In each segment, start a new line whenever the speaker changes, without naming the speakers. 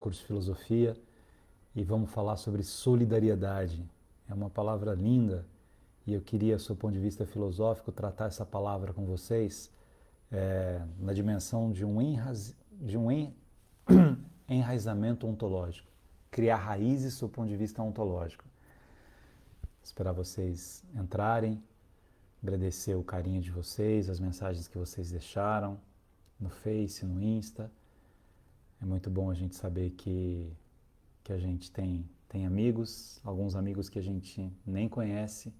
curso de filosofia e vamos falar sobre solidariedade. É uma palavra linda e eu queria, do seu ponto de vista filosófico, tratar essa palavra com vocês na dimensão de um enraizamento ontológico. Criar raízes do seu ponto de vista ontológico. Esperar vocês entrarem, agradecer o carinho de vocês, as mensagens que vocês deixaram no Face, no Insta. É muito bom a gente saber que a gente tem amigos, alguns amigos que a gente nem conhece,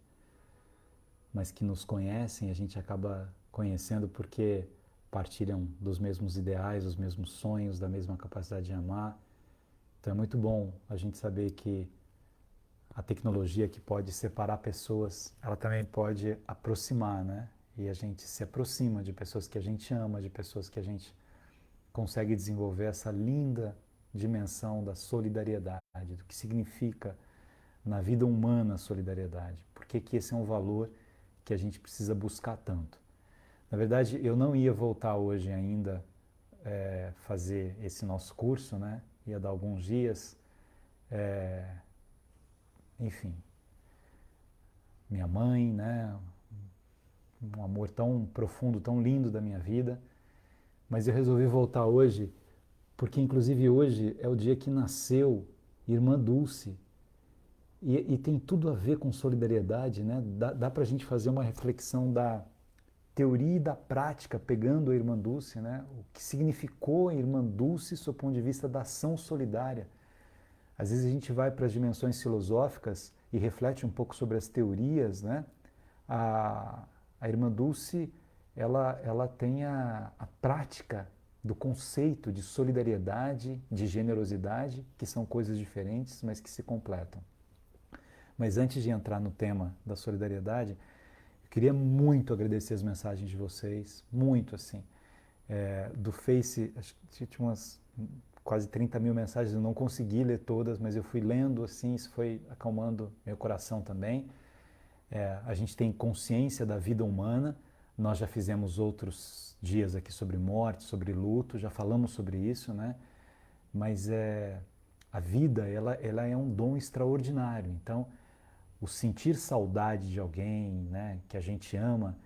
mas que nos conhecem, a gente acaba conhecendo porque partilham dos mesmos ideais, dos mesmos sonhos, da mesma capacidade de amar. Então é muito bom a gente saber que a tecnologia que pode separar pessoas, ela também pode aproximar, né? E a gente se aproxima de pessoas que a gente ama, de pessoas que a gente consegue desenvolver essa linda dimensão da solidariedade, do que significa na vida humana a solidariedade. Por que esse é um valor que a gente precisa buscar tanto? Na verdade, eu não ia voltar hoje ainda fazer esse nosso curso, né? Ia dar alguns dias. Enfim, minha mãe, né? Um amor tão profundo, tão lindo da minha vida. Mas eu resolvi voltar hoje porque, inclusive, hoje é o dia que nasceu Irmã Dulce. E tem tudo a ver com solidariedade, né? Dá para a gente fazer uma reflexão da teoria e da prática, pegando a Irmã Dulce, né? O que significou a Irmã Dulce, do ponto de vista da ação solidária. Às vezes a gente vai para as dimensões filosóficas e reflete um pouco sobre as teorias, né? A Irmã Dulce, ela tem a prática do conceito de solidariedade, de generosidade, que são coisas diferentes, mas que se completam. Mas antes de entrar no tema da solidariedade, eu queria muito agradecer as mensagens de vocês, muito assim. Do Face, acho que tinha umas quase 30 mil mensagens, eu não consegui ler todas, mas eu fui lendo assim, isso foi acalmando meu coração também. A gente tem consciência da vida humana, nós já fizemos outros dias aqui sobre morte, sobre luto, já falamos sobre isso, né? Mas a vida, ela é um dom extraordinário, então o sentir saudade de alguém, né, que a gente ama,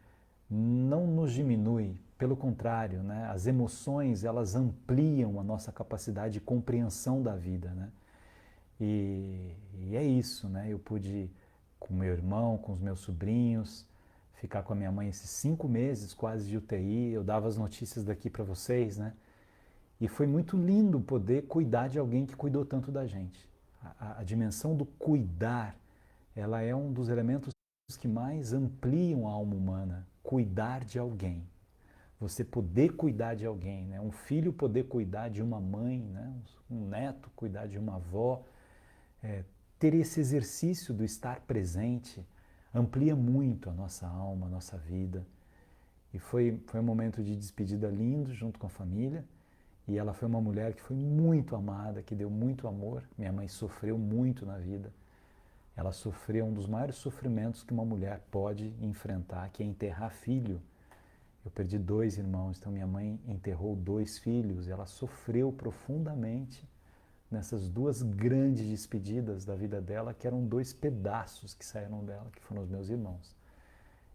não nos diminui, pelo contrário, né, as emoções elas ampliam a nossa capacidade de compreensão da vida, né, e é isso, né, eu pude com meu irmão, com os meus sobrinhos, ficar com a minha mãe esses 5 meses quase de UTI, eu dava as notícias daqui para vocês, né, e foi muito lindo poder cuidar de alguém que cuidou tanto da gente. A dimensão do cuidar, ela é um dos elementos que mais ampliam a alma humana. Cuidar de alguém. Você poder cuidar de alguém, né? Um filho poder cuidar de uma mãe, né? Um neto cuidar de uma avó. Ter esse exercício do estar presente amplia muito a nossa alma, a nossa vida. E foi um momento de despedida lindo junto com a família. E ela foi uma mulher que foi muito amada, que deu muito amor. Minha mãe sofreu muito na vida. Ela sofreu um dos maiores sofrimentos que uma mulher pode enfrentar, que é enterrar filho. Eu perdi 2 irmãos, então minha mãe enterrou 2 filhos. Ela sofreu profundamente nessas 2 grandes despedidas da vida dela, que eram 2 pedaços que saíram dela, que foram os meus irmãos.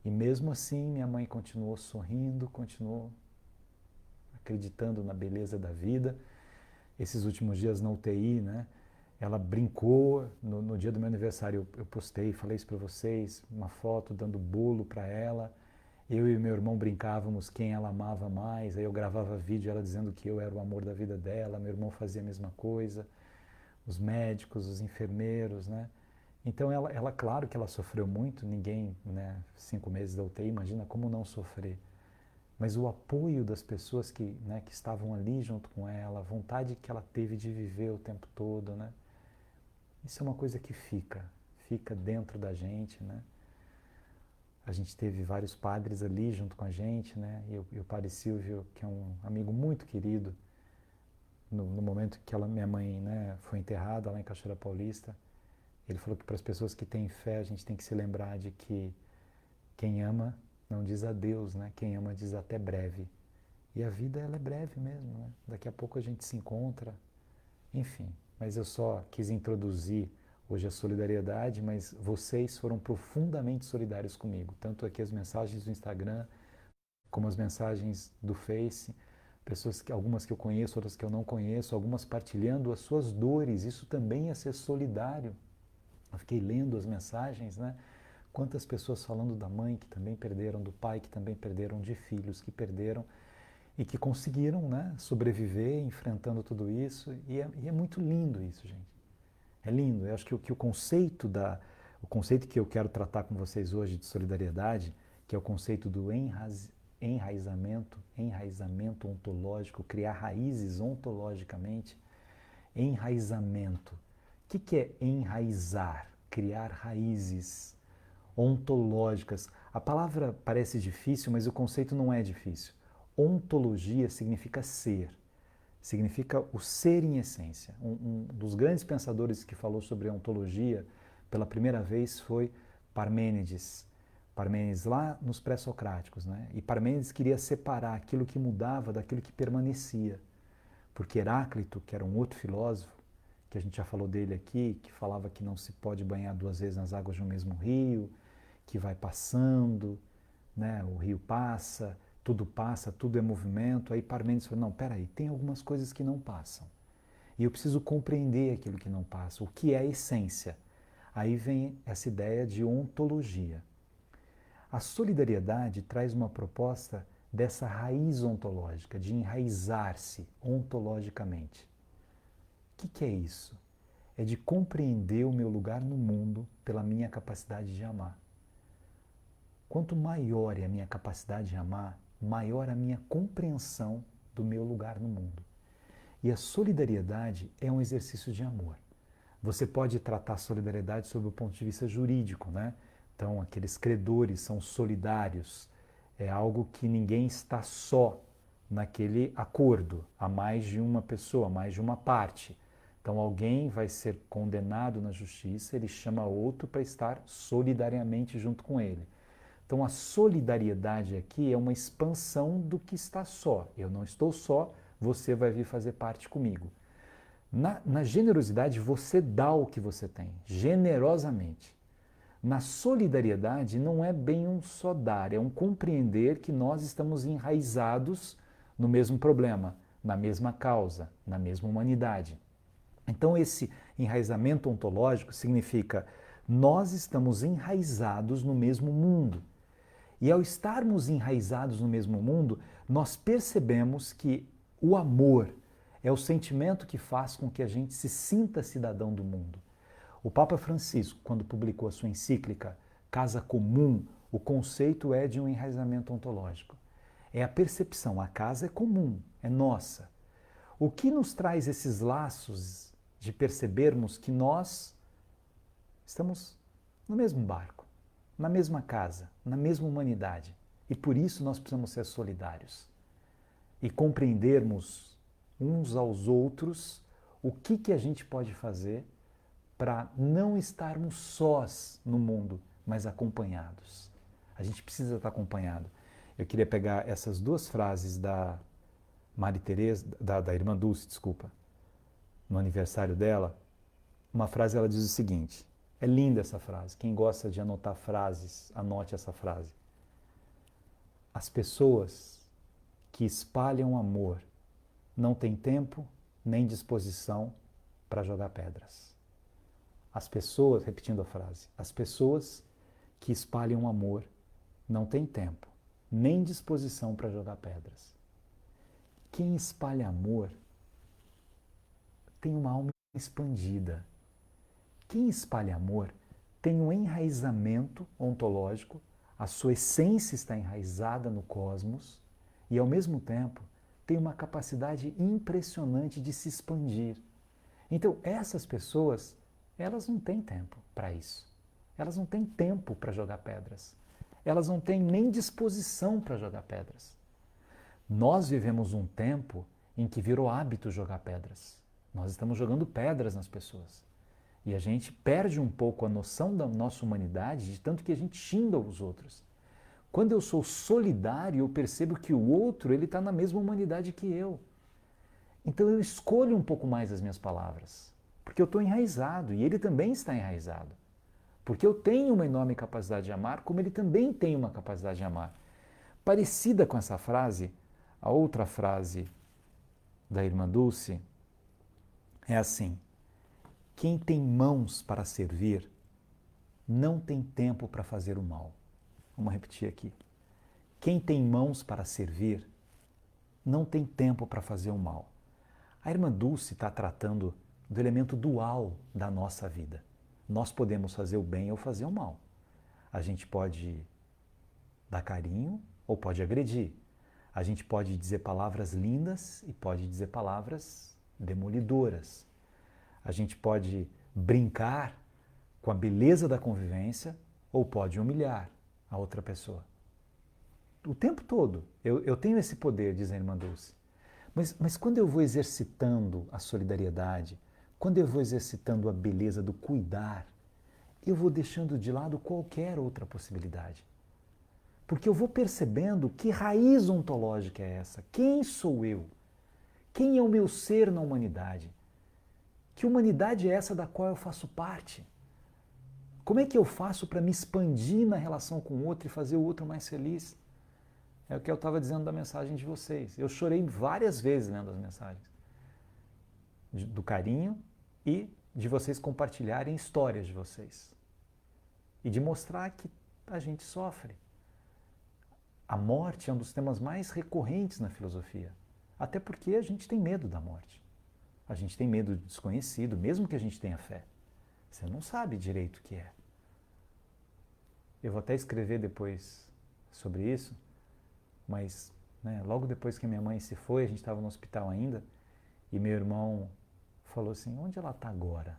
E mesmo assim, minha mãe continuou sorrindo, continuou acreditando na beleza da vida. Esses últimos dias na UTI, né? Ela brincou, no dia do meu aniversário eu postei, falei isso para vocês, uma foto dando bolo para ela. Eu e meu irmão brincávamos quem ela amava mais, aí eu gravava vídeo ela dizendo que eu era o amor da vida dela, meu irmão fazia a mesma coisa, os médicos, os enfermeiros, né? Então ela claro que ela sofreu muito, ninguém, né, 5 meses da UTI, imagina como não sofrer. Mas o apoio das pessoas que, né, que estavam ali junto com ela, a vontade que ela teve de viver o tempo todo, né? Isso é uma coisa que fica dentro da gente, né? A gente teve vários padres ali junto com a gente, né? E o padre Silvio, que é um amigo muito querido, no momento que minha mãe, né, foi enterrada lá em Cachoeira Paulista, ele falou que para as pessoas que têm fé a gente tem que se lembrar de que quem ama não diz adeus, né? Quem ama diz até breve. E a vida ela é breve mesmo, né? Daqui a pouco a gente se encontra, Enfim, mas eu só quis introduzir hoje a solidariedade, mas vocês foram profundamente solidários comigo, tanto aqui as mensagens do Instagram, como as mensagens do Face, pessoas que algumas que eu conheço, outras que eu não conheço, algumas partilhando as suas dores, isso também é ser solidário. Eu fiquei lendo as mensagens, né? Quantas pessoas falando da mãe que também perderam, do pai que também perderam, de filhos que perderam e que conseguiram, né, sobreviver enfrentando tudo isso. E é muito lindo isso, gente. É lindo. Eu acho que o conceito que eu quero tratar com vocês hoje de solidariedade, que é o conceito do enraizamento ontológico, criar raízes ontologicamente, enraizamento. O que é enraizar? Criar raízes ontológicas. A palavra parece difícil, mas o conceito não é difícil. Ontologia significa ser, significa o ser em essência. Um dos grandes pensadores que falou sobre ontologia pela primeira vez foi Parmênides. Parmênides lá nos pré-socráticos, né? E Parmênides queria separar aquilo que mudava daquilo que permanecia. Porque Heráclito, que era um outro filósofo, que a gente já falou dele aqui, que falava que não se pode banhar duas vezes nas águas de um mesmo rio, que vai passando, né? O rio passa, tudo é movimento. Aí Parmênides falou, não, peraí, tem algumas coisas que não passam. E eu preciso compreender aquilo que não passa, o que é a essência. Aí vem essa ideia de ontologia. A solidariedade traz uma proposta dessa raiz ontológica, de enraizar-se ontologicamente. O que é isso? É de compreender o meu lugar no mundo pela minha capacidade de amar. Quanto maior é a minha capacidade de amar, maior a minha compreensão do meu lugar no mundo. E a solidariedade é um exercício de amor. Você pode tratar a solidariedade sob o ponto de vista jurídico, né? Então, aqueles credores são solidários. É algo que ninguém está só naquele acordo. Há mais de uma pessoa, mais de uma parte. Então, alguém vai ser condenado na justiça, ele chama outro para estar solidariamente junto com ele. Então, a solidariedade aqui é uma expansão do que está só. Eu não estou só, você vai vir fazer parte comigo. Na generosidade, você dá o que você tem, generosamente. Na solidariedade, não é bem um só dar, é um compreender que nós estamos enraizados no mesmo problema, na mesma causa, na mesma humanidade. Então, esse enraizamento ontológico significa nós estamos enraizados no mesmo mundo. E ao estarmos enraizados no mesmo mundo, nós percebemos que o amor é o sentimento que faz com que a gente se sinta cidadão do mundo. O Papa Francisco, quando publicou a sua encíclica Casa Comum, o conceito é de um enraizamento ontológico. É a percepção, a casa é comum, é nossa. O que nos traz esses laços de percebermos que nós estamos no mesmo barco, na mesma casa, na mesma humanidade. E por isso nós precisamos ser solidários e compreendermos uns aos outros o que a gente pode fazer para não estarmos sós no mundo, mas acompanhados. A gente precisa estar acompanhado. Eu queria pegar essas duas frases da Maria Teresa, da irmã Dulce, desculpa, no aniversário dela. Uma frase, ela diz o seguinte, é linda essa frase, quem gosta de anotar frases, anote essa frase. As pessoas que espalham amor não têm tempo nem disposição para jogar pedras. As pessoas, repetindo a frase, as pessoas que espalham amor não têm tempo nem disposição para jogar pedras. Quem espalha amor tem uma alma expandida. Quem espalha amor tem um enraizamento ontológico, a sua essência está enraizada no cosmos e, ao mesmo tempo, tem uma capacidade impressionante de se expandir. Então, essas pessoas, elas não têm tempo para isso. Elas não têm tempo para jogar pedras. Elas não têm nem disposição para jogar pedras. Nós vivemos um tempo em que virou hábito jogar pedras. Nós estamos jogando pedras nas pessoas. E a gente perde um pouco a noção da nossa humanidade, de tanto que a gente xinga os outros. Quando eu sou solidário, eu percebo que o outro ele está na mesma humanidade que eu. Então eu escolho um pouco mais as minhas palavras, porque eu estou enraizado e ele também está enraizado. Porque eu tenho uma enorme capacidade de amar, como ele também tem uma capacidade de amar. Parecida com essa frase, a outra frase da irmã Dulce é assim: quem tem mãos para servir não tem tempo para fazer o mal. Vamos repetir aqui. Quem tem mãos para servir não tem tempo para fazer o mal. A irmã Dulce está tratando do elemento dual da nossa vida. Nós podemos fazer o bem ou fazer o mal. A gente pode dar carinho ou pode agredir. A gente pode dizer palavras lindas e pode dizer palavras demolidoras. A gente pode brincar com a beleza da convivência ou pode humilhar a outra pessoa. O tempo todo eu tenho esse poder, diz a irmã Dulce. Mas quando eu vou exercitando a solidariedade, quando eu vou exercitando a beleza do cuidar, eu vou deixando de lado qualquer outra possibilidade. Porque eu vou percebendo que raiz ontológica é essa. Quem sou eu? Quem é o meu ser na humanidade? Que humanidade é essa da qual eu faço parte? Como é que eu faço para me expandir na relação com o outro e fazer o outro mais feliz? É o que eu estava dizendo da mensagem de vocês. Eu chorei várias vezes lendo as mensagens. Do carinho e de vocês compartilharem histórias de vocês. E de mostrar que a gente sofre. A morte é um dos temas mais recorrentes na filosofia. Até porque a gente tem medo da morte. A gente tem medo do desconhecido, mesmo que a gente tenha fé. Você não sabe direito o que é. Eu vou até escrever depois sobre isso, mas logo depois que a minha mãe se foi, a gente estava no hospital ainda, e meu irmão falou assim: onde ela está agora?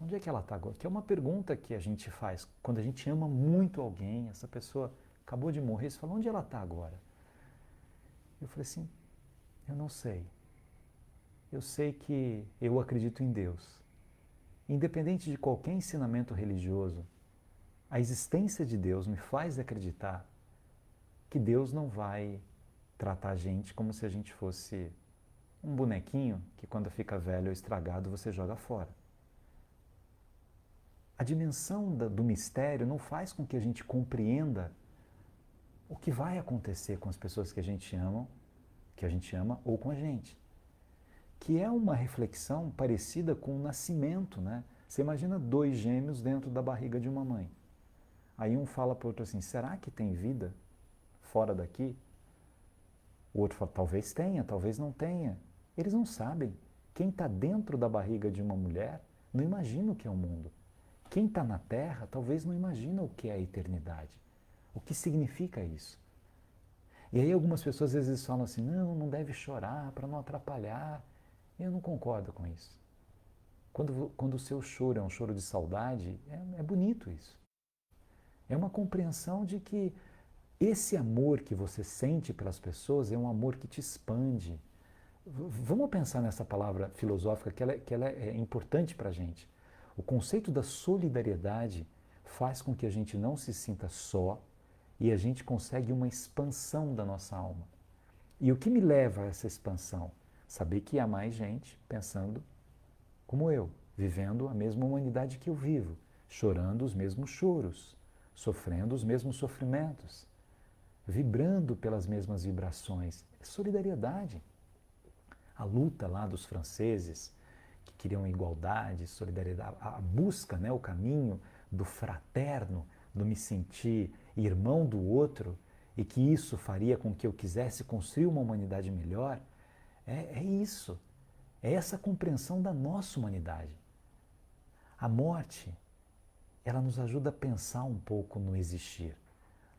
Onde é que ela está agora? Que é uma pergunta que a gente faz quando a gente ama muito alguém, essa pessoa acabou de morrer, você fala: onde ela está agora? Eu falei assim: eu não sei. Eu sei que eu acredito em Deus. Independente de qualquer ensinamento religioso, a existência de Deus me faz acreditar que Deus não vai tratar a gente como se a gente fosse um bonequinho que quando fica velho ou estragado você joga fora. A dimensão do mistério não faz com que a gente compreenda o que vai acontecer com as pessoas que a gente ama ou com a gente. Que é uma reflexão parecida com o nascimento, né? Você imagina dois gêmeos dentro da barriga de uma mãe. Aí um fala para o outro assim: será que tem vida fora daqui? O outro fala: talvez tenha, talvez não tenha. Eles não sabem. Quem está dentro da barriga de uma mulher não imagina o que é o mundo. Quem está na Terra talvez não imagina o que é a eternidade. O que significa isso? E aí algumas pessoas às vezes falam assim: não deve chorar para não atrapalhar. Eu não concordo com isso. Quando o seu choro é um choro de saudade, é bonito isso. É uma compreensão de que esse amor que você sente pelas pessoas é um amor que te expande. Vamos pensar nessa palavra filosófica que ela é importante para a gente. O conceito da solidariedade faz com que a gente não se sinta só e a gente consegue uma expansão da nossa alma. E o que me leva a essa expansão? Saber que há mais gente pensando como eu, vivendo a mesma humanidade que eu vivo, chorando os mesmos choros, sofrendo os mesmos sofrimentos, vibrando pelas mesmas vibrações. É solidariedade. A luta lá dos franceses, que queriam igualdade, solidariedade, a busca, o caminho do fraterno, do me sentir irmão do outro, e que isso faria com que eu quisesse construir uma humanidade melhor, é isso. É essa compreensão da nossa humanidade. A morte, ela nos ajuda a pensar um pouco no existir.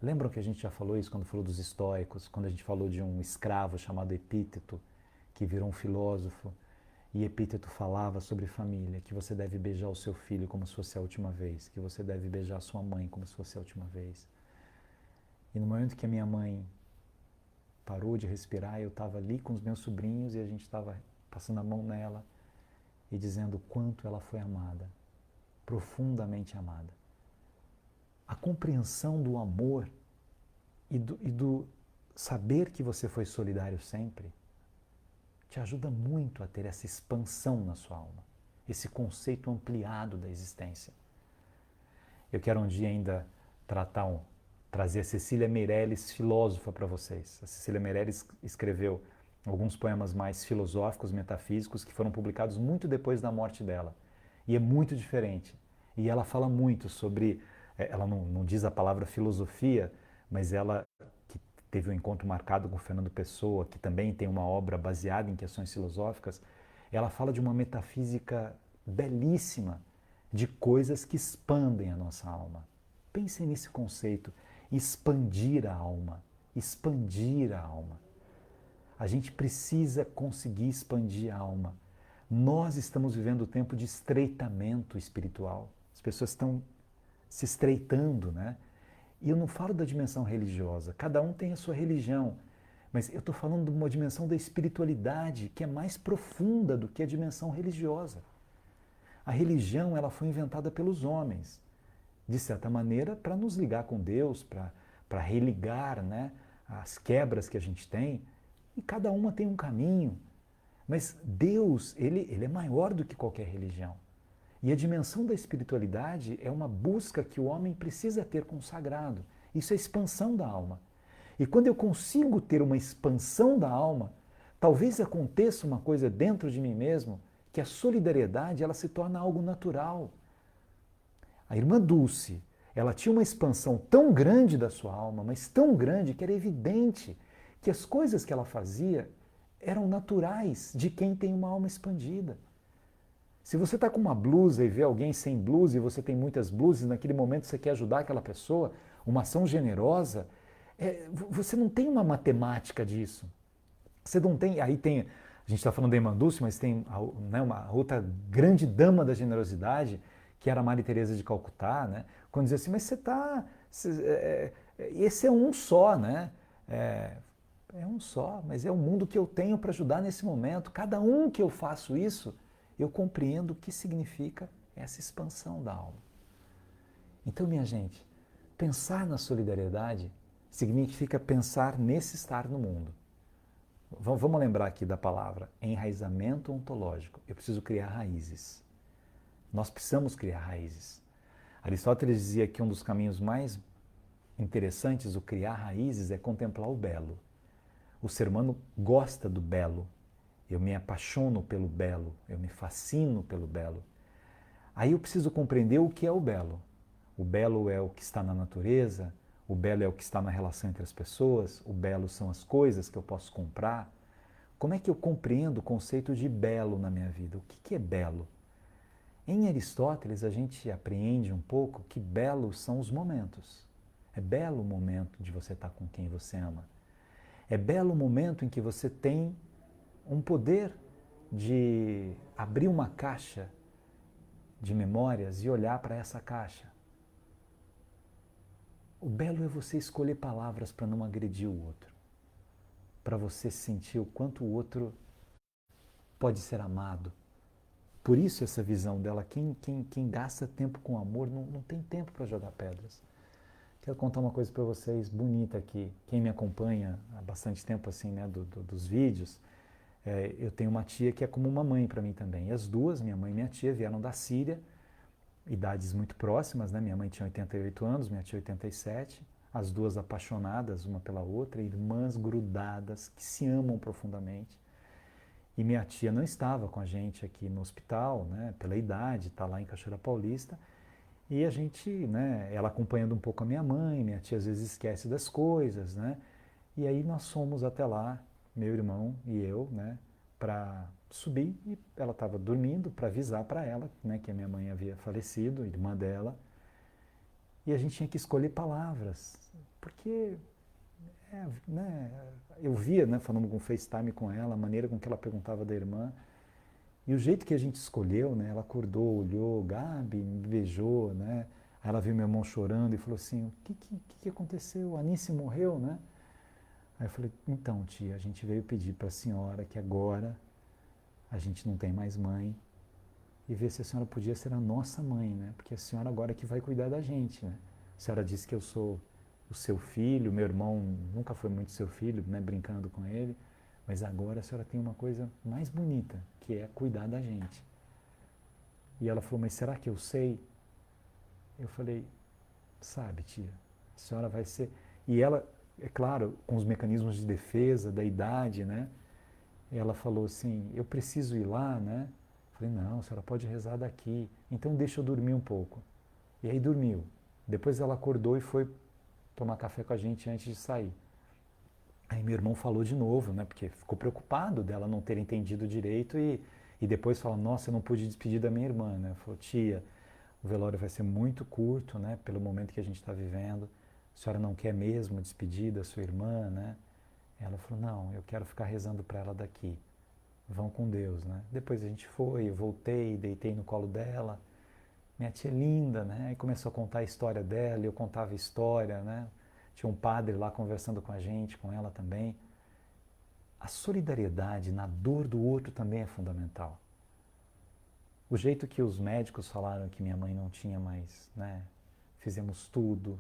Lembram que a gente já falou isso quando falou dos estoicos, quando a gente falou de um escravo chamado Epíteto, que virou um filósofo, e Epíteto falava sobre família, que você deve beijar o seu filho como se fosse a última vez, que você deve beijar a sua mãe como se fosse a última vez. E no momento que a minha mãe parou de respirar, eu estava ali com os meus sobrinhos e a gente estava passando a mão nela e dizendo o quanto ela foi amada, profundamente amada. A compreensão do amor e do saber que você foi solidário sempre te ajuda muito a ter essa expansão na sua alma, esse conceito ampliado da existência. Eu quero um dia ainda trazer a Cecília Meirelles, filósofa, para vocês. A Cecília Meirelles escreveu alguns poemas mais filosóficos, metafísicos, que foram publicados muito depois da morte dela. E é muito diferente. E ela fala muito sobre, ela não diz a palavra filosofia, mas ela que teve um encontro marcado com Fernando Pessoa, que também tem uma obra baseada em questões filosóficas, ela fala de uma metafísica belíssima, de coisas que expandem a nossa alma. Pensem nesse conceito, expandir a alma, expandir a alma. A gente precisa conseguir expandir a alma. Nós estamos vivendo um tempo de estreitamento espiritual. As pessoas estão se estreitando, né? E eu não falo da dimensão religiosa, cada um tem a sua religião, mas eu estou falando de uma dimensão da espiritualidade que é mais profunda do que a dimensão religiosa. A religião, ela foi inventada pelos homens, de certa maneira, para nos ligar com Deus, para religar, né, as quebras que a gente tem, e cada uma tem um caminho. Mas Deus, ele é maior do que qualquer religião. E a dimensão da espiritualidade é uma busca que o homem precisa ter com o sagrado. Isso é expansão da alma. E quando eu consigo ter uma expansão da alma, talvez aconteça uma coisa dentro de mim mesmo, que a solidariedade ela se torna algo natural. A irmã Dulce, ela tinha uma expansão tão grande da sua alma, mas tão grande que era evidente que as coisas que ela fazia eram naturais de quem tem uma alma expandida. Se você está com uma blusa e vê alguém sem blusa e você tem muitas blusas, naquele momento você quer ajudar aquela pessoa, uma ação generosa, você não tem uma matemática disso. Você não tem, aí tem, a gente está falando da irmã Dulce, mas tem, né, uma outra grande dama da generosidade, que era a Maria Teresa de Calcutá, né? Quando dizia assim, mas você está, esse é um só, né? É um só, mas é o mundo que eu tenho para ajudar nesse momento. Cada um que eu faço isso, eu compreendo o que significa essa expansão da alma. Então, minha gente, pensar na solidariedade significa pensar nesse estar no mundo. Vamos lembrar aqui da palavra enraizamento ontológico. Eu preciso criar raízes. Nós precisamos criar raízes. Aristóteles dizia que um dos caminhos mais interessantes do criar raízes é contemplar o belo. O ser humano gosta do belo. Eu me apaixono pelo belo, eu me fascino pelo belo. Aí eu preciso compreender o que é o belo. O belo é o que está na natureza, o belo é o que está na relação entre as pessoas, o belo são as coisas que eu posso comprar. Como é que eu compreendo o conceito de belo na minha vida? O que é belo? Em Aristóteles, a gente apreende um pouco que belos são os momentos. É belo o momento de você estar com quem você ama. É belo o momento em que você tem um poder de abrir uma caixa de memórias e olhar para essa caixa. O belo é você escolher palavras para não agredir o outro, para você sentir o quanto o outro pode ser amado. Por isso essa visão dela, quem gasta tempo com amor não tem tempo para jogar pedras. Quero contar uma coisa para vocês bonita aqui. Quem me acompanha há bastante tempo assim, né, dos vídeos, eu tenho uma tia que é como uma mãe para mim também. E as duas, minha mãe e minha tia, vieram da Síria, idades muito próximas, né? Minha mãe tinha 88 anos, minha tia 87. As duas apaixonadas uma pela outra, irmãs grudadas, que se amam profundamente. E minha tia não estava com a gente aqui no hospital, né? Pela idade, está lá em Cachoeira Paulista. E a gente, né? Ela acompanhando um pouco a minha tia às vezes esquece das coisas, né? E aí nós fomos até lá, meu irmão e eu, né, para subir, e ela estava dormindo, para avisar para ela, né, que a minha mãe havia falecido, irmã dela, e a gente tinha que escolher palavras, porque né, eu via, né, falando com FaceTime com ela, a maneira com que ela perguntava da irmã, e o jeito que a gente escolheu, né, ela acordou, olhou, Gabi, me beijou, né, aí ela viu meu irmão chorando e falou assim, o que aconteceu? A Anice morreu, né? Aí eu falei, então tia, a gente veio pedir para a senhora que agora a gente não tem mais mãe e ver se a senhora podia ser a nossa mãe, né? Porque a senhora agora é que vai cuidar da gente, né? A senhora disse que eu sou o seu filho, meu irmão nunca foi muito seu filho, né? Brincando com ele, mas agora a senhora tem uma coisa mais bonita, que é cuidar da gente. E ela falou, mas será que eu sei? Eu falei, sabe, tia, a senhora vai ser... E ela, é claro, com os mecanismos de defesa, da idade, né? Ela falou assim, eu preciso ir lá, né? Eu falei, não, a senhora pode rezar daqui. Então deixa eu dormir um pouco. E aí dormiu. Depois ela acordou e foi tomar café com a gente antes de sair. Aí meu irmão falou de novo, né? Porque ficou preocupado dela não ter entendido direito e depois falou, nossa, eu não pude despedir da minha irmã, né? Falou, tia, o velório vai ser muito curto, né? Pelo momento que a gente está vivendo. A senhora não quer mesmo despedir da sua irmã, né? Ela falou, não, eu quero ficar rezando para ela daqui. Vão com Deus, né? Depois a gente foi, eu voltei, deitei no colo dela. Minha tia é linda, né? Aí começou a contar a história dela, eu contava a história, né? Tinha um padre lá conversando com a gente, com ela também. A solidariedade na dor do outro também é fundamental. O jeito que os médicos falaram que minha mãe não tinha mais, né? Fizemos tudo.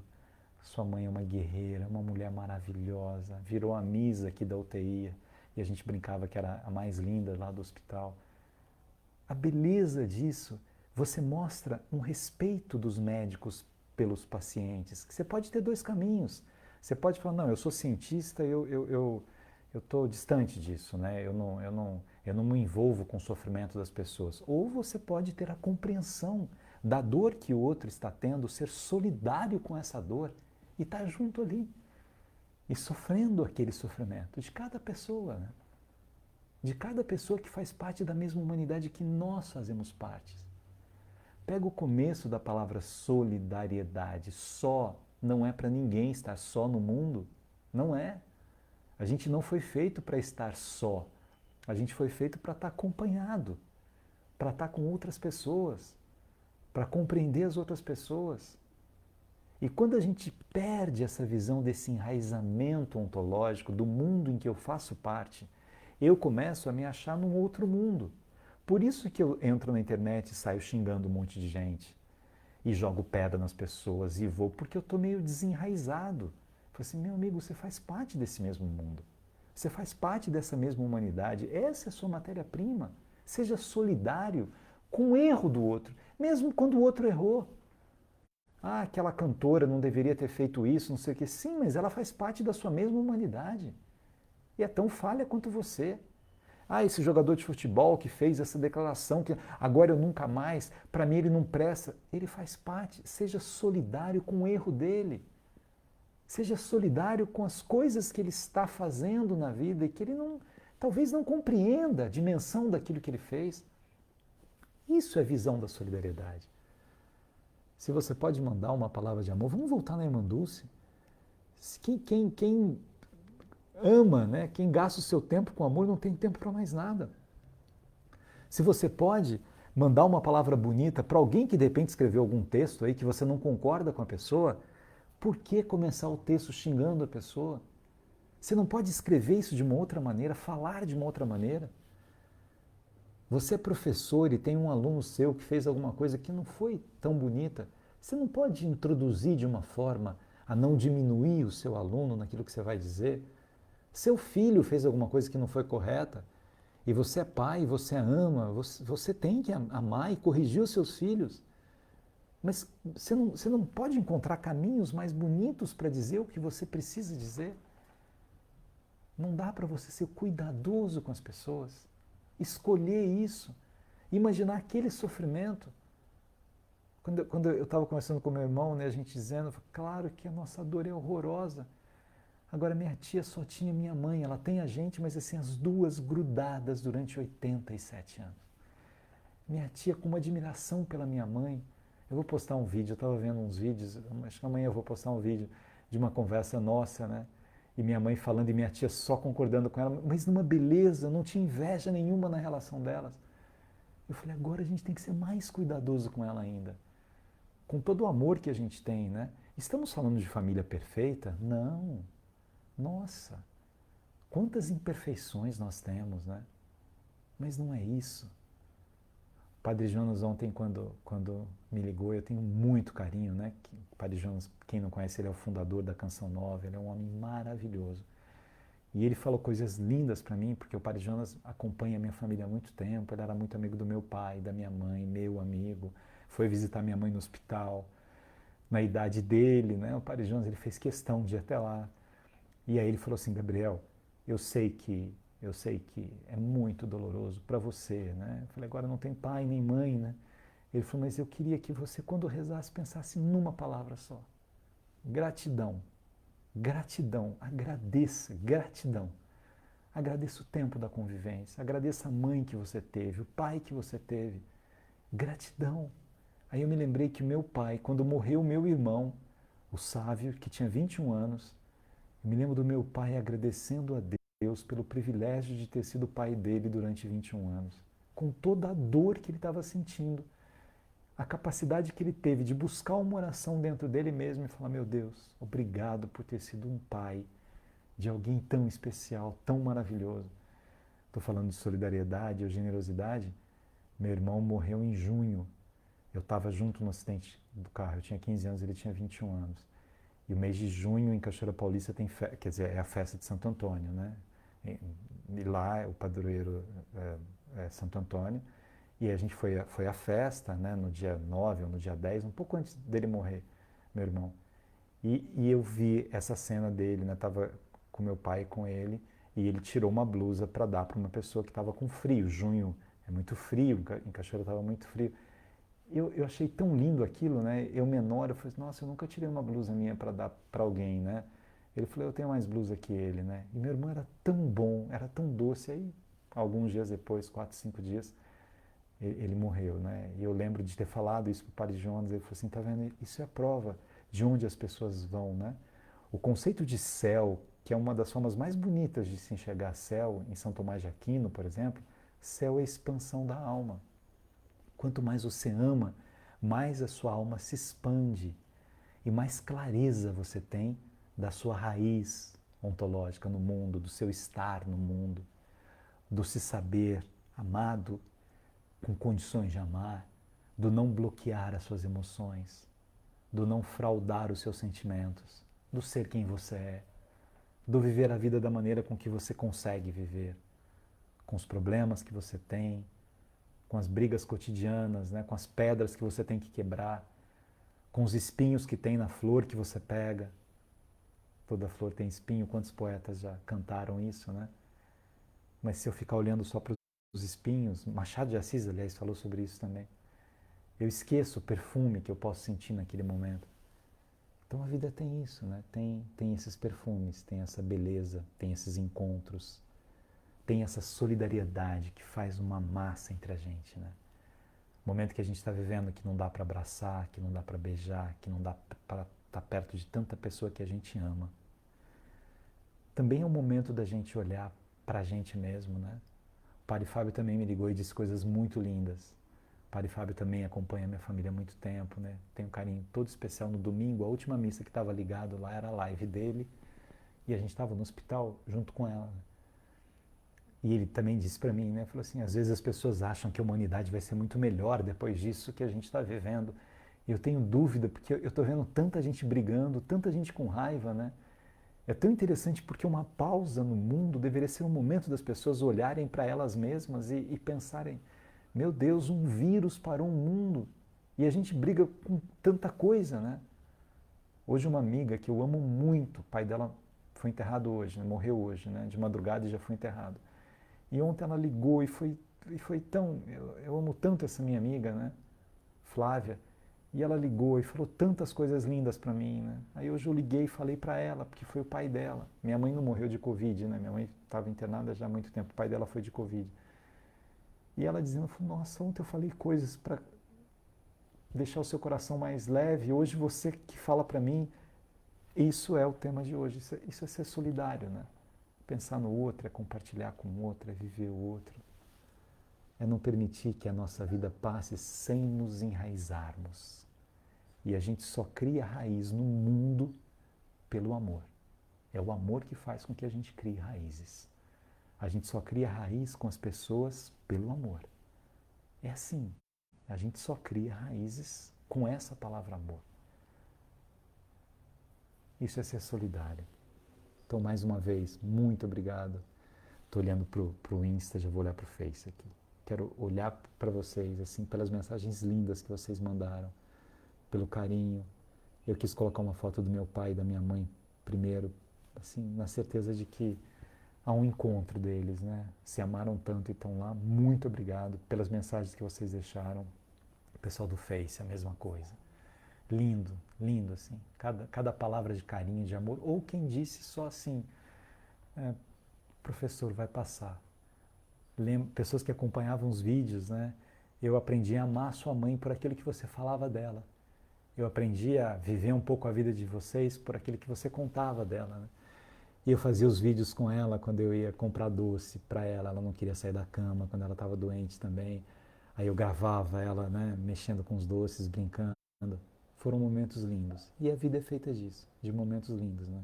Sua mãe é uma guerreira, uma mulher maravilhosa, virou a Misa aqui da UTI e a gente brincava que era a mais linda lá do hospital. A beleza disso, você mostra um respeito dos médicos pelos pacientes, que você pode ter dois caminhos. Você pode falar, não, eu sou cientista, eu estou distante disso, né? Eu não me envolvo com o sofrimento das pessoas. Ou você pode ter a compreensão da dor que o outro está tendo, ser solidário com essa dor e estar junto ali e sofrendo aquele sofrimento de cada pessoa, né? De cada pessoa que faz parte da mesma humanidade que nós fazemos parte. Pega o começo da palavra solidariedade. Só não é para ninguém estar só no mundo. Não é. A gente não foi feito para estar só. A gente foi feito para estar acompanhado, para estar com outras pessoas, para compreender as outras pessoas. E quando a gente perde essa visão desse enraizamento ontológico do mundo em que eu faço parte, eu começo a me achar num outro mundo. Por isso que eu entro na internet e saio xingando um monte de gente. E jogo pedra nas pessoas e vou, porque eu estou meio desenraizado. Falei assim, meu amigo, você faz parte desse mesmo mundo. Você faz parte dessa mesma humanidade. Essa é a sua matéria-prima. Seja solidário com o erro do outro, mesmo quando o outro errou. Ah, aquela cantora não deveria ter feito isso, não sei o quê. Sim, mas ela faz parte da sua mesma humanidade. E é tão falha quanto você. Ah, esse jogador de futebol que fez essa declaração que agora eu nunca mais, para mim ele não presta. Ele faz parte. Seja solidário com o erro dele. Seja solidário com as coisas que ele está fazendo na vida e que ele não, talvez não compreenda a dimensão daquilo que ele fez. Isso é visão da solidariedade. Se você pode mandar uma palavra de amor, vamos voltar na Irmã Dulce. Quem ama, né? Quem gasta o seu tempo com amor não tem tempo para mais nada. Se você pode mandar uma palavra bonita para alguém que de repente escreveu algum texto aí que você não concorda com a pessoa, por que começar o texto xingando a pessoa? Você não pode escrever isso de uma outra maneira, falar de uma outra maneira? Você é professor e tem um aluno seu que fez alguma coisa que não foi tão bonita. Você não pode introduzir de uma forma a não diminuir o seu aluno naquilo que você vai dizer. Seu filho fez alguma coisa que não foi correta e você é pai, você ama, você tem que amar e corrigir os seus filhos. Mas você não pode encontrar caminhos mais bonitos para dizer o que você precisa dizer. Não dá para você ser cuidadoso com as pessoas. Escolher isso. Imaginar aquele sofrimento. Quando eu estava conversando com meu irmão, né, a gente dizendo, claro que a nossa dor é horrorosa. Agora, minha tia só tinha minha mãe, ela tem a gente, mas assim, as duas grudadas durante 87 anos. Minha tia com uma admiração pela minha mãe. Eu vou postar um vídeo, eu estava vendo uns vídeos, acho que amanhã eu vou postar um vídeo de uma conversa nossa, né? E minha mãe falando e minha tia só concordando com ela, mas numa beleza, não tinha inveja nenhuma na relação delas. Eu falei, agora a gente tem que ser mais cuidadoso com ela ainda. Com todo o amor que a gente tem, né? Estamos falando de família perfeita? Não. Nossa, quantas imperfeições nós temos, né? Mas não é isso. O Padre Jonas ontem, quando me ligou, eu tenho muito carinho, né? O Padre Jonas, quem não conhece, ele é o fundador da Canção Nova, ele é um homem maravilhoso. E ele falou coisas lindas para mim, porque o Padre Jonas acompanha a minha família há muito tempo, ele era muito amigo do meu pai, da minha mãe, meu amigo, foi visitar minha mãe no hospital, na idade dele, né? O Padre Jonas, ele fez questão de ir até lá. E aí ele falou assim, Gabriel, eu sei que é muito doloroso para você, né? Eu falei, agora não tem pai nem mãe, né? Ele falou, mas eu queria que você, quando rezasse, pensasse numa palavra só. Gratidão. Gratidão. Agradeça. Gratidão. Agradeça o tempo da convivência. Agradeça a mãe que você teve, o pai que você teve. Gratidão. Aí eu me lembrei que meu pai, quando morreu meu irmão, o Sávio, que tinha 21 anos, eu me lembro do meu pai agradecendo a Deus pelo privilégio de ter sido pai dele durante 21 anos. Com toda a dor que ele estava sentindo, a capacidade que ele teve de buscar uma oração dentro dele mesmo e falar: meu Deus, obrigado por ter sido um pai de alguém tão especial, tão maravilhoso. Estou falando de solidariedade ou generosidade. Meu irmão morreu em junho. Eu estava junto no acidente do carro. Eu tinha 15 anos, ele tinha 21 anos. E o mês de junho em Cachoeira Paulista tem quer dizer, é a festa de Santo Antônio, né? E lá o padroeiro é Santo Antônio. E a gente foi à festa, né, no dia 9 ou no dia 10, um pouco antes dele morrer, meu irmão. E eu vi essa cena dele, né? Tava com meu pai e com ele, e ele tirou uma blusa para dar para uma pessoa que estava com frio. Junho é muito frio, em Cachoeira estava muito frio. Eu achei tão lindo aquilo, né? Eu menor, eu falei, nossa, eu nunca tirei uma blusa minha para dar para alguém, né? Ele falou, eu tenho mais blusa que ele, né? E meu irmão era tão bom, era tão doce. Aí, alguns dias depois, 4, 5 dias, ele morreu, né? E eu lembro de ter falado isso para o Padre Jonas, ele falou assim, tá vendo? Isso é a prova de onde as pessoas vão, né? O conceito de céu, que é uma das formas mais bonitas de se enxergar céu, em São Tomás de Aquino, por exemplo, céu é a expansão da alma. Quanto mais você ama, mais a sua alma se expande e mais clareza você tem da sua raiz ontológica no mundo, do seu estar no mundo, do se saber amado com condições de amar, do não bloquear as suas emoções, do não fraudar os seus sentimentos, do ser quem você é, do viver a vida da maneira com que você consegue viver, com os problemas que você tem, com as brigas cotidianas, né, com as pedras que você tem que quebrar, com os espinhos que tem na flor que você pega. Toda flor tem espinho, quantos poetas já cantaram isso, né? Mas se eu ficar olhando só para os espinhos, Machado de Assis, aliás, falou sobre isso também. Eu esqueço o perfume que eu posso sentir naquele momento. Então a vida tem isso, né? Tem esses perfumes, tem essa beleza, tem esses encontros, tem essa solidariedade que faz uma massa entre a gente, né? O momento que a gente está vivendo que não dá para abraçar, que não dá para beijar, que não dá para estar perto de tanta pessoa que a gente ama. Também é o momento da gente olhar para a gente mesmo, né? O Padre Fábio também me ligou e disse coisas muito lindas. O Padre Fábio também acompanha minha família há muito tempo, né? Tem um carinho todo especial. No domingo, a última missa que estava ligado lá era a live dele e a gente estava no hospital junto com ela, né? E ele também disse para mim, né? Falou assim, às vezes as pessoas acham que a humanidade vai ser muito melhor depois disso que a gente está vivendo. E eu tenho dúvida, porque eu estou vendo tanta gente brigando, tanta gente com raiva, né? É tão interessante porque uma pausa no mundo deveria ser um momento das pessoas olharem para elas mesmas e pensarem, meu Deus, um vírus parou o mundo e a gente briga com tanta coisa, né? Hoje uma amiga que eu amo muito, o pai dela foi enterrado hoje, né? Morreu hoje, né? De madrugada e já foi enterrado. E ontem ela ligou e foi tão, eu amo tanto essa minha amiga, né? Flávia. E ela ligou e falou tantas coisas lindas para mim, né? Aí hoje eu liguei e falei para ela, porque foi o pai dela. Minha mãe não morreu de Covid, né? Minha mãe estava internada já há muito tempo. O pai dela foi de Covid. E ela dizendo, nossa, ontem eu falei coisas para deixar o seu coração mais leve. Hoje você que fala para mim, isso é o tema de hoje. Isso é ser solidário, né? Pensar no outro, é compartilhar com o outro, é viver o outro. É não permitir que a nossa vida passe sem nos enraizarmos. E a gente só cria raiz no mundo pelo amor. É o amor que faz com que a gente crie raízes. A gente só cria raiz com as pessoas pelo amor. É assim. A gente só cria raízes com essa palavra amor. Isso é ser solidário. Então, mais uma vez, muito obrigado. Estou olhando para o Insta, já vou olhar para o Face aqui. Quero olhar para vocês, assim, pelas mensagens lindas que vocês mandaram, pelo carinho. Eu quis colocar uma foto do meu pai e da minha mãe primeiro, assim, na certeza de que há um encontro deles, né? Se amaram tanto e estão lá. Muito obrigado pelas mensagens que vocês deixaram. O pessoal do Face, a mesma coisa. Lindo, lindo, assim. Cada palavra de carinho, de amor. Ou quem disse só assim, professor, vai passar. Pessoas que acompanhavam os vídeos, né? Eu aprendi a amar sua mãe por aquilo que você falava dela. Eu aprendi a viver um pouco a vida de vocês por aquilo que você contava dela, né? E eu fazia os vídeos com ela quando eu ia comprar doce para ela. Ela não queria sair da cama, quando ela estava doente também. Aí eu gravava ela, né, mexendo com os doces, brincando. Foram momentos lindos. E a vida é feita disso, de momentos lindos, né?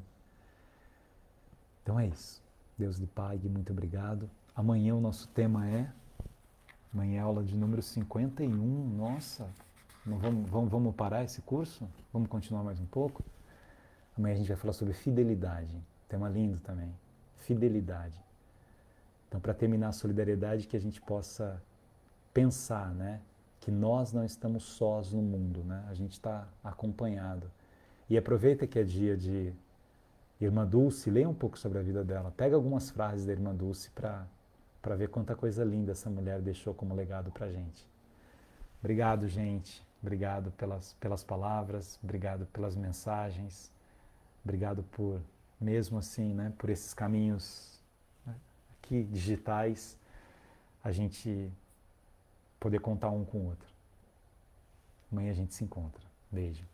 Então é isso. Deus lhe pague, muito obrigado. Amanhã o nosso tema é... Amanhã é aula de número 51. Nossa, vamos parar esse curso? Vamos continuar mais um pouco? Amanhã a gente vai falar sobre fidelidade. Tema lindo também. Fidelidade. Então, para terminar a solidariedade, que a gente possa pensar, né, que nós não estamos sós no mundo, né? A gente está acompanhado. E aproveita que é dia de Irmã Dulce, leia um pouco sobre a vida dela. Pega algumas frases da Irmã Dulce para ver quanta coisa linda essa mulher deixou como legado para a gente. Obrigado, gente. Obrigado pelas palavras, obrigado pelas mensagens, obrigado por, mesmo assim, né, por esses caminhos, né, aqui digitais, a gente poder contar um com o outro. Amanhã a gente se encontra. Beijo.